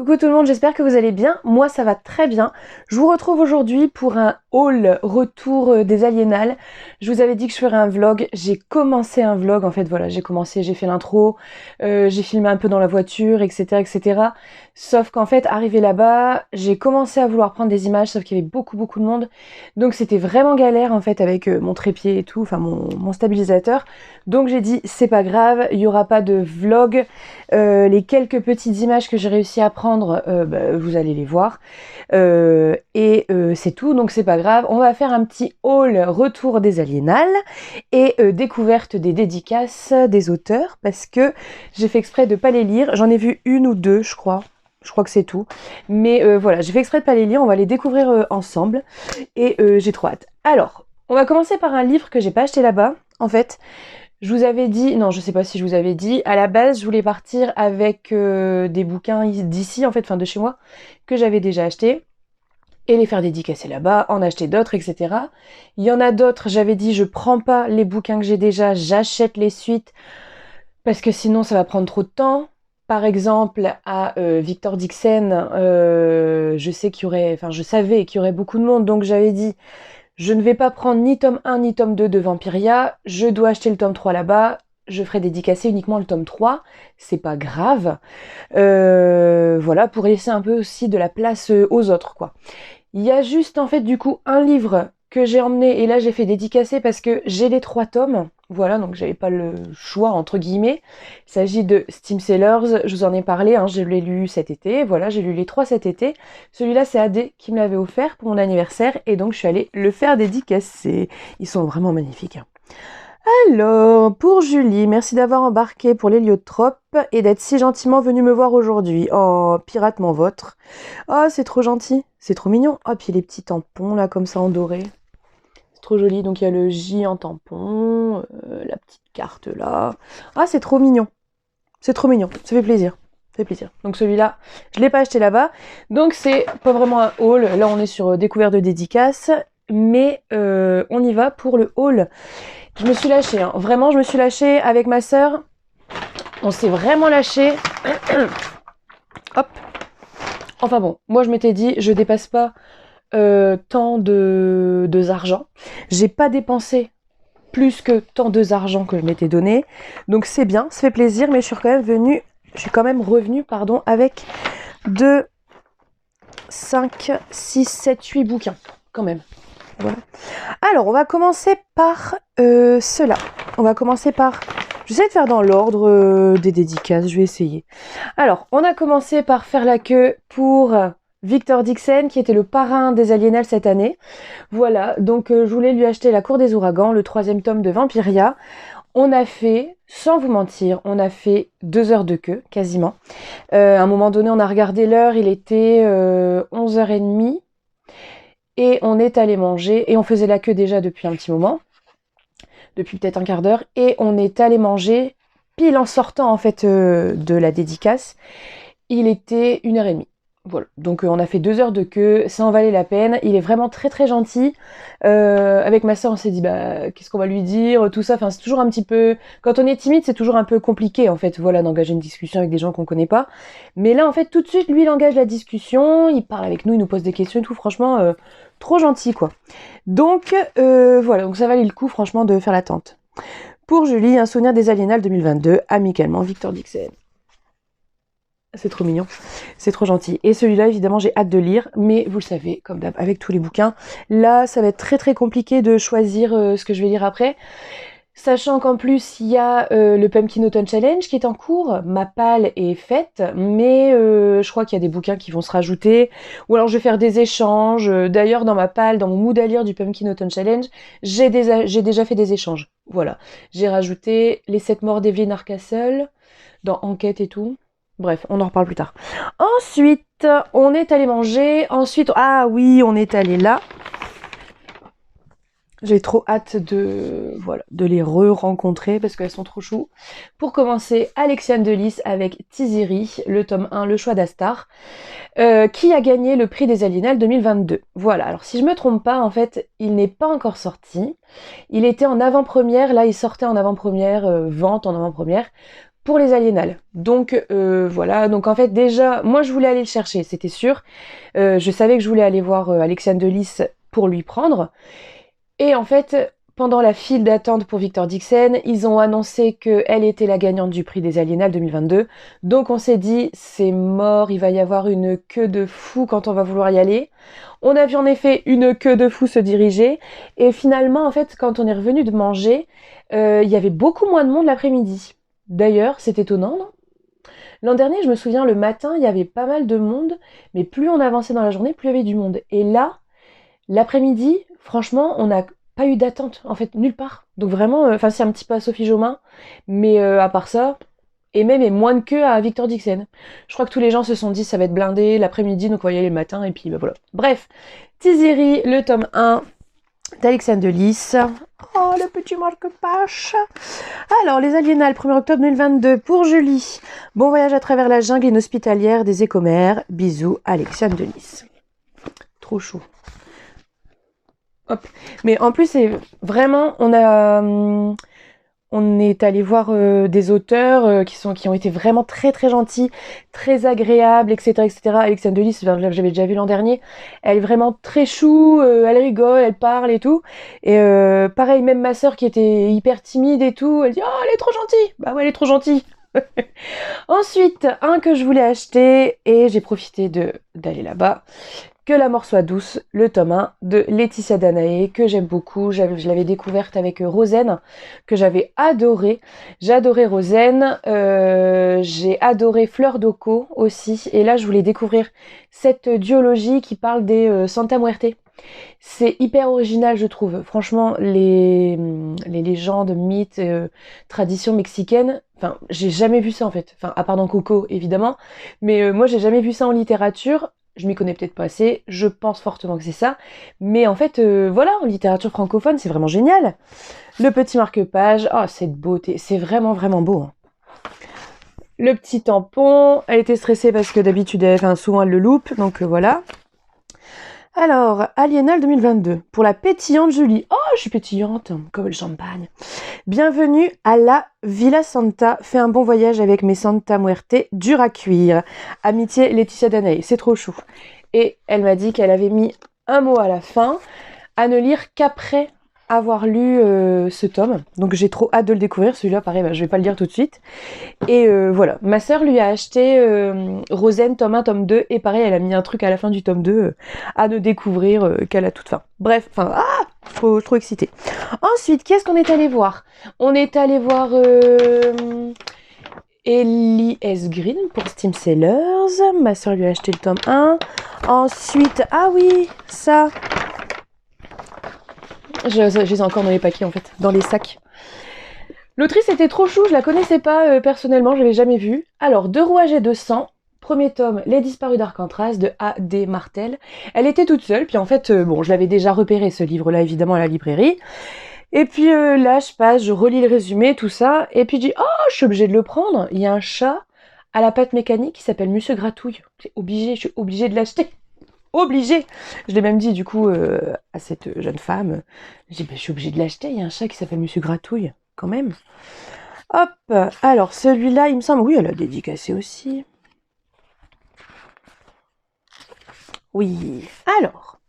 Coucou tout le monde, j'espère que vous allez bien. Moi ça va très bien. Je vous retrouve aujourd'hui pour un haul retour des Aliénales. Je vous avais dit que je ferais un vlog. J'ai commencé un vlog en fait, voilà, j'ai fait l'intro, j'ai filmé un peu dans la voiture, etc. etc. Sauf qu'en fait, arrivé là-bas, j'ai commencé à vouloir prendre des images, sauf qu'il y avait beaucoup de monde. Donc c'était vraiment galère en fait avec mon trépied et tout, enfin mon stabilisateur. Donc j'ai dit c'est pas grave, il n'y aura pas de vlog. Les quelques petites images que j'ai réussi à prendre, vous allez les voir. C'est tout, donc c'est pas grave. On va faire un petit haul retour des Aliénales et découverte des dédicaces des auteurs parce que j'ai fait exprès de pas les lire. J'en ai vu une ou deux, je crois. Je crois que c'est tout. Mais voilà, j'ai fait exprès de pas les lire. On va les découvrir ensemble et j'ai trop hâte. Alors, on va commencer par un livre que j'ai pas acheté là-bas. En fait, je vous avais dit, non je sais pas si je vous avais dit, à la base je voulais partir avec des bouquins d'ici en fait, enfin de chez moi, que j'avais déjà achetés, et les faire dédicacer là-bas, en acheter d'autres, etc. Il y en a d'autres, j'avais dit je prends pas les bouquins que j'ai déjà, j'achète les suites, parce que sinon ça va prendre trop de temps. Par exemple, à Victor Dixon, je savais qu'il y aurait beaucoup de monde, donc j'avais dit je ne vais pas prendre ni tome 1 ni tome 2 de Vampiria, je dois acheter le tome 3 là-bas, je ferai dédicacer uniquement le tome 3, c'est pas grave. Voilà, pour laisser un peu aussi de la place aux autres, quoi. Il y a juste en fait du coup un livre que j'ai emmené et là j'ai fait dédicacer parce que j'ai les 3 tomes. Voilà, donc j'avais pas le choix entre guillemets. Il s'agit de Steam Sellers, je vous en ai parlé, hein, je l'ai lu cet été, voilà, j'ai lu les 3 cet été. Celui-là c'est Adé qui me l'avait offert pour mon anniversaire et donc je suis allée le faire dédicacer. Ils sont vraiment magnifiques. Alors, pour Julie, merci d'avoir embarqué pour l'héliotrope et d'être si gentiment venue me voir aujourd'hui. Oh, piratement vôtre. Oh, c'est trop gentil, c'est trop mignon. Oh, puis les petits tampons là, comme ça en doré. C'est trop joli. Donc il y a le J en tampon, la petite carte là. Ah, c'est trop mignon. C'est trop mignon, ça fait plaisir. Ça fait plaisir. Donc celui-là, je ne l'ai pas acheté là-bas. Donc c'est pas vraiment un haul. Là, on est sur découverte de dédicaces. Mais on y va pour le haul. Je me suis lâchée, hein. Vraiment, je me suis lâchée avec ma sœur. On s'est vraiment lâché. Hop. Enfin bon, moi je m'étais dit, je dépasse pas tant de argent. J'ai pas dépensé plus que tant de argent que je m'étais donné. Donc c'est bien, ça fait plaisir, mais je suis quand même revenue, avec 2, 5, 6, 7, 8 bouquins, quand même. Voilà. Alors, on va commencer par ceux-là. On va commencer par... J'essaie de faire dans l'ordre des dédicaces, je vais essayer. Alors, on a commencé par faire la queue pour Victor Dixon, qui était le parrain des Aliénales cette année. Voilà, donc je voulais lui acheter La Cour des Ouragans, le 3e tome de Vampiria. On a fait, sans vous mentir, on a fait 2 heures de queue, quasiment. À un moment donné, on a regardé l'heure, il était 11h30. Et on est allé manger, et on faisait la queue déjà depuis un petit moment, depuis peut-être un quart d'heure, et on est allé manger pile en sortant en fait de la dédicace. Il était 1h30. Voilà, donc on a fait 2 heures de queue, ça en valait la peine. Il est vraiment très gentil. Avec ma soeur, on s'est dit qu'est-ce qu'on va lui dire, tout ça. Enfin, c'est toujours un petit peu, quand on est timide, c'est toujours un peu compliqué en fait. Voilà, d'engager une discussion avec des gens qu'on connaît pas. Mais là, en fait, tout de suite, lui, il engage la discussion, il parle avec nous, il nous pose des questions et tout. Franchement, trop gentil quoi. Donc voilà, donc ça valait le coup franchement de faire l'attente. Pour Julie, un souvenir des Aliénales 2022, amicalement Victor Dixon. C'est trop mignon, c'est trop gentil. Et celui-là, évidemment, j'ai hâte de lire, mais vous le savez, comme d'hab, avec tous les bouquins, là, ça va être très compliqué de choisir ce que je vais lire après. Sachant qu'en plus, il y a le Pumpkin Autumn Challenge qui est en cours, ma palle est faite, mais je crois qu'il y a des bouquins qui vont se rajouter, ou alors je vais faire des échanges. D'ailleurs, dans ma palle, dans mon mood à lire du Pumpkin Autumn Challenge, j'ai déjà fait des échanges. Voilà, j'ai rajouté Les 7 morts d'Evelyn Hardcastle, dans Enquête et tout. Bref, on en reparle plus tard. Ensuite, on est allé manger. Ensuite, ah oui, on est allé là. J'ai trop hâte de les re-rencontrer parce qu'elles sont trop chou. Pour commencer, Alexiane Delis avec Tiziri, le tome 1, Le choix d'Astar, qui a gagné le prix des Aliénales 2022. Voilà, alors si je me trompe pas, en fait, il n'est pas encore sorti. Il était en avant-première, là il sortait en avant-première, vente en avant-première, pour les aliénales. Donc voilà, donc en fait déjà, moi je voulais aller le chercher, c'était sûr. Je savais que je voulais aller voir Alexiane de Lys pour lui prendre. Et en fait, pendant la file d'attente pour Victor Dixon, ils ont annoncé qu'elle était la gagnante du prix des Aliénales 2022. Donc on s'est dit, c'est mort, il va y avoir une queue de fou quand on va vouloir y aller. On a vu en effet une queue de fou se diriger. Et finalement, en fait, quand on est revenu de manger, il y avait beaucoup moins de monde l'après-midi. D'ailleurs, c'est étonnant, non? L'an dernier, je me souviens, le matin, il y avait pas mal de monde, mais plus on avançait dans la journée, plus il y avait du monde. Et là, l'après-midi, franchement, on n'a pas eu d'attente, en fait, nulle part. Donc vraiment, enfin, c'est un petit peu à Sophie Jomain, mais à part ça, et même et moins de queue à Victor Dixon. Je crois que tous les gens se sont dit, ça va être blindé l'après-midi, donc on va y aller le matin, et puis bah, voilà. Bref, Tiziri, le tome 1 d'Alexandre de Lys. Oh, le petit marque-page. Alors, les Aliénales, 1er octobre 2022, pour Julie. Bon voyage à travers la jungle inhospitalière des écomères. Bisous, Alexandre de Lys. Trop chaud. Hop. Mais en plus, c'est vraiment, on est allé voir des auteurs qui ont été vraiment très très gentils, très agréables, etc., etc. Alexandre de Lys, j'avais déjà vu l'an dernier. Elle est vraiment très chou, elle rigole, elle parle et tout. Et pareil, même ma sœur qui était hyper timide et tout, elle dit oh elle est trop gentille. Bah ouais, elle est trop gentille. Ensuite, un que je voulais acheter et j'ai profité d'aller là-bas. Que la mort soit douce, le tome 1 de Laetitia Danaé, que j'aime beaucoup. Je l'avais découverte avec Rosen, que j'avais adoré. J'ai adoré Rosen, j'ai adoré Fleur d'Oco aussi. Et là, je voulais découvrir cette duologie qui parle des Santa Muerte. C'est hyper original, je trouve. Franchement, les légendes, mythes, traditions mexicaines, enfin, j'ai jamais vu ça en fait. Enfin, à part dans Coco, évidemment. Mais moi, j'ai jamais vu ça en littérature. Je m'y connais peut-être pas assez, je pense fortement que c'est ça. Mais en fait, voilà, en littérature francophone, c'est vraiment génial. Le petit marque-page, oh, cette beauté, c'est vraiment, vraiment beau. Hein. Le petit tampon, elle était stressée parce que d'habitude, souvent elle le loupe, donc voilà. Alors, Aliénale 2022, pour la pétillante Julie. Oh, je suis pétillante, comme le champagne. Bienvenue à la Villa Santa. Fais un bon voyage avec mes Santa Muerte, dur à cuire. Amitié Laetitia Danaé, c'est trop chou. Et elle m'a dit qu'elle avait mis un mot à la fin, à ne lire qu'après avoir lu ce tome. Donc j'ai trop hâte de le découvrir. Celui-là, pareil, je vais pas le lire tout de suite. Et voilà, ma sœur lui a acheté Rosen, tome 1, tome 2. Et pareil, elle a mis un truc à la fin du tome 2 à ne découvrir qu'à la toute fin. Bref, je suis trop excitée. Ensuite, qu'est-ce qu'on est allé voir? On est allé voir Ellie S. Green pour Steam Sellers. Ma soeur lui a acheté le tome 1. Ensuite, ah oui, ça. Je les ai encore dans les paquets en fait, dans les sacs. L'autrice était trop chou, je la connaissais pas personnellement, je l'avais jamais vue. Alors, De Rouaget et de Sang. Premier tome, Les Disparus d'Arcantras de A.D. Martel. Elle était toute seule, puis en fait, je l'avais déjà repéré ce livre-là, évidemment, à la librairie. Et puis là, je passe, je relis le résumé, tout ça, et puis je dis, oh, je suis obligée de le prendre. Il y a un chat à la patte mécanique qui s'appelle Monsieur Gratouille. Je suis obligée de l'acheter. Obligée. Je l'ai même dit, du coup, à cette jeune femme. Je dis, je suis obligée de l'acheter, il y a un chat qui s'appelle Monsieur Gratouille, quand même. Hop, alors celui-là, il me semble, oui, elle a dédicacé aussi. Oui, alors.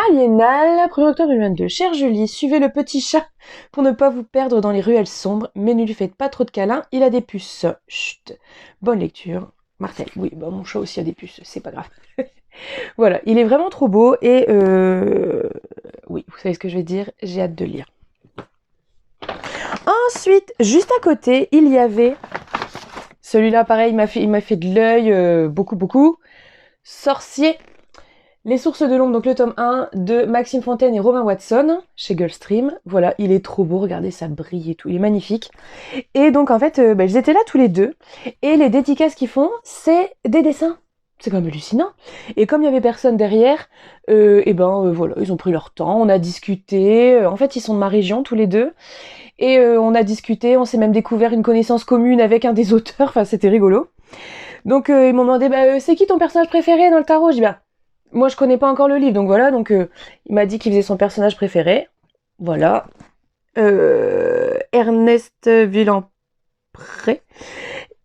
Aliénale, 1er octobre 2022. Chère Julie, suivez le petit chat pour ne pas vous perdre dans les ruelles sombres, mais ne lui faites pas trop de câlins, il a des puces. Chut. Bonne lecture. Martel, oui, mon chat aussi a des puces, c'est pas grave. Voilà, il est vraiment trop beau et oui, vous savez ce que je vais dire, j'ai hâte de lire. Ensuite, juste à côté, il y avait celui-là, pareil, il m'a fait de l'œil, beaucoup. Sorcier, Les Sources de l'ombre, donc le tome 1 de Maxime Fontaine et Romain Watson chez Gulfstream. Voilà, il est trop beau, regardez, ça brille et tout, il est magnifique. Et donc en fait, ils étaient là tous les deux et les dédicaces qu'ils font, c'est des dessins. C'est quand même hallucinant. Et comme il y avait personne derrière, voilà, ils ont pris leur temps, on a discuté. En fait, ils sont de ma région tous les deux. Et on a discuté, on s'est même découvert une connaissance commune avec un des auteurs. Enfin, c'était rigolo. Donc ils m'ont demandé, c'est qui ton personnage préféré dans le tarot? Je dis, moi je connais pas encore le livre, donc voilà. Donc il m'a dit qu'il faisait son personnage préféré. Voilà. Ernest Villan près.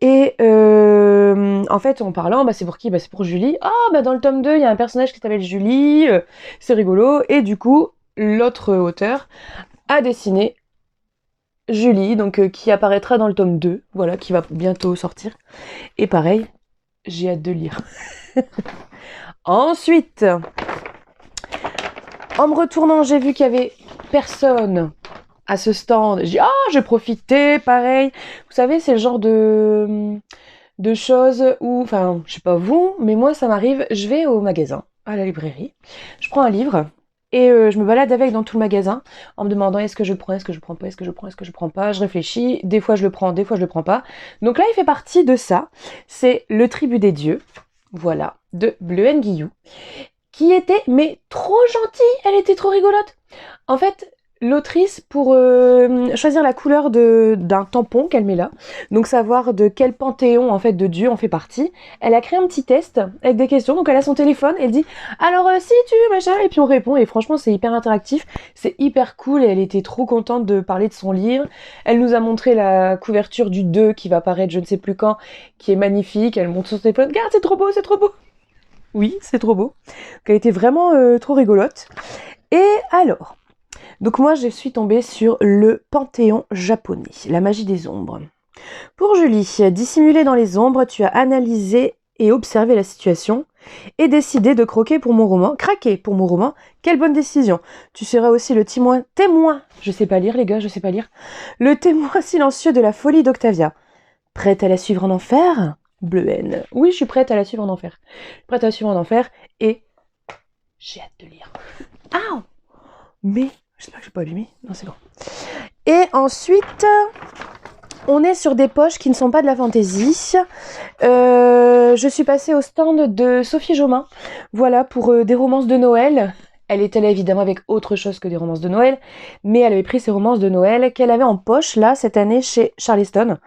Et en fait, en parlant, c'est pour qui? C'est pour Julie. Ah, dans le tome 2, il y a un personnage qui s'appelle Julie, c'est rigolo. Et du coup, l'autre auteur a dessiné Julie, donc qui apparaîtra dans le tome 2, voilà, qui va bientôt sortir. Et pareil, j'ai hâte de lire. Ensuite, en me retournant, j'ai vu qu'il y avait personne à ce stand. J'ai dit, j'ai profité, pareil. Vous savez, c'est le genre de choses où, enfin, je sais pas vous, mais moi, ça m'arrive, je vais au magasin, à la librairie, je prends un livre, et je me balade avec dans tout le magasin, en me demandant est-ce que je prends, est-ce que je prends pas, est-ce que je prends, est-ce que je prends pas, je réfléchis, des fois je le prends, des fois je le prends pas. Donc là, il fait partie de ça, c'est Le Tribut des Dieux, voilà, de Bleuen Guillou, qui était, mais trop gentille, elle était trop rigolote. En fait, l'autrice, pour choisir la couleur d'un tampon qu'elle met là, donc savoir de quel panthéon en fait de Dieu on fait partie, elle a créé un petit test avec des questions. Donc elle a son téléphone, elle dit alors si tu machin, et puis on répond, et franchement c'est hyper interactif, c'est hyper cool, et elle était trop contente de parler de son livre. Elle nous a montré la couverture du 2 qui va apparaître je ne sais plus quand, qui est magnifique. Elle montre son téléphone, regarde, c'est trop beau, c'est trop beau. Oui, c'est trop beau. Donc elle était vraiment trop rigolote. Et alors, donc moi je suis tombée sur le Panthéon japonais, la magie des ombres. Pour Julie, dissimulée dans les ombres, tu as analysé et observé la situation et décidé de craquer pour mon roman. Quelle bonne décision. Tu seras aussi le témoin, je sais pas lire les gars, je sais pas lire, le témoin silencieux de la folie d'Octavia. Prête à la suivre en enfer? Bleuen. Oui, je suis prête à la suivre en enfer. Prête à la suivre en enfer et j'ai hâte de lire. Ah! Mais j'espère que j'ai pas allumé. Non, c'est bon. Et ensuite, on est sur des poches qui ne sont pas de la fantaisie. Je suis passée au stand de Sophie Jomain. Voilà, pour des romances de Noël. Elle est allée évidemment avec autre chose que des romances de Noël, mais elle avait pris ses romances de Noël qu'elle avait en poche, là, cette année, chez Charleston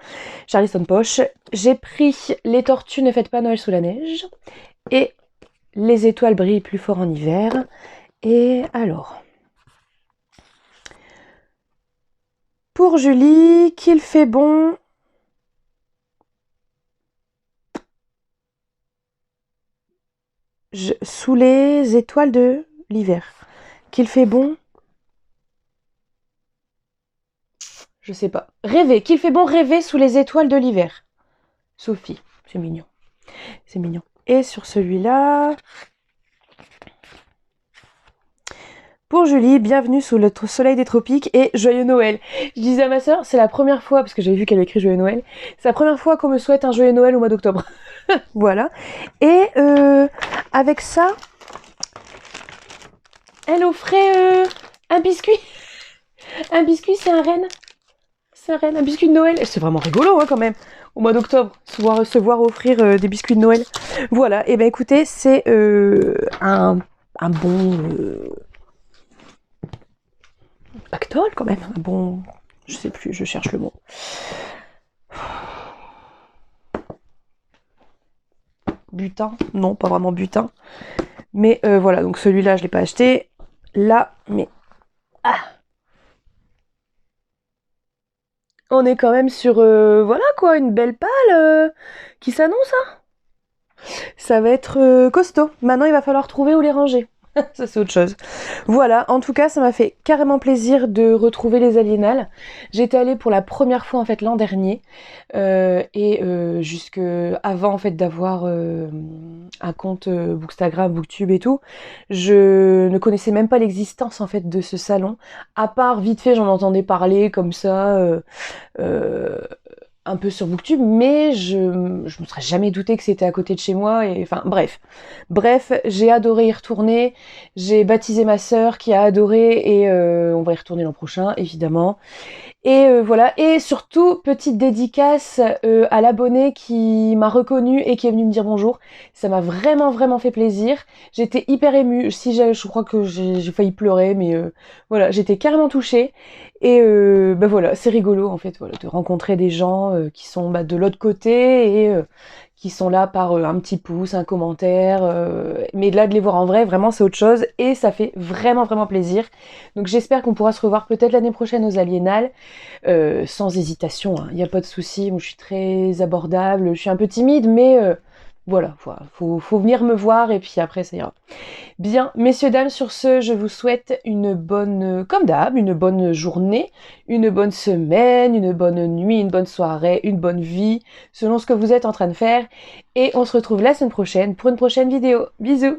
Poche. J'ai pris Les tortues ne fêtent pas Noël sous la neige et Les étoiles brillent plus fort en hiver. Et alors, pour Julie, qu'il fait bon. Sous les étoiles de l'hiver. Qu'il fait bon. Je sais pas. Rêver. Qu'il fait bon rêver sous les étoiles de l'hiver. Sophie. C'est mignon. C'est mignon. Et sur celui-là. Pour Julie, bienvenue sous le soleil des tropiques et joyeux Noël. Je disais à ma soeur, c'est la première fois, parce que j'avais vu qu'elle avait écrit joyeux Noël, c'est la première fois qu'on me souhaite un joyeux Noël au mois d'octobre. Voilà. Et avec ça, elle offrait un biscuit. Un biscuit, c'est un renne. C'est un renne, un biscuit de Noël. C'est vraiment rigolo quand même, au mois d'octobre, se voir offrir des biscuits de Noël. Voilà, et ben écoutez, c'est un bon... pactole quand même, un bon... Je sais plus, je cherche le mot. Butin? Non, pas vraiment butin. Mais voilà, donc celui-là, je l'ai pas acheté. Là, mais... Ah! On est quand même sur, voilà quoi, une belle palle qui s'annonce, hein. Ça va être costaud. Maintenant, il va falloir trouver où les ranger. Ça, c'est autre chose. Voilà, en tout cas, ça m'a fait carrément plaisir de retrouver les Aliénales. J'étais allée pour la première fois, en fait, l'an dernier. Et jusque avant, en fait, d'avoir un compte Bookstagram, Booktube et tout, je ne connaissais même pas l'existence, en fait, de ce salon. À part, vite fait, j'en entendais parler comme ça... un peu sur Booktube, mais je me serais jamais douté que c'était à côté de chez moi, et enfin bref, j'ai adoré y retourner, j'ai baptisé ma sœur qui a adoré, et on va y retourner l'an prochain évidemment. Et voilà, et surtout petite dédicace à l'abonné qui m'a reconnue et qui est venu me dire bonjour. Ça m'a vraiment fait plaisir. J'étais hyper émue. Si je crois que j'ai failli pleurer, mais voilà, j'étais carrément touchée. Et voilà, c'est rigolo en fait, voilà, de rencontrer des gens qui sont de l'autre côté et qui sont là par un petit pouce, un commentaire, mais là de les voir en vrai, vraiment c'est autre chose et ça fait vraiment vraiment plaisir. Donc j'espère qu'on pourra se revoir peut-être l'année prochaine aux Aliénales, sans hésitation, il n'y a pas de souci, moi je suis très abordable, je suis un peu timide, mais voilà, faut venir me voir et puis après ça ira. Bien, messieurs, dames, sur ce, je vous souhaite une bonne, comme d'hab, une bonne journée, une bonne semaine, une bonne nuit, une bonne soirée, une bonne vie, selon ce que vous êtes en train de faire. Et on se retrouve la semaine prochaine pour une prochaine vidéo. Bisous!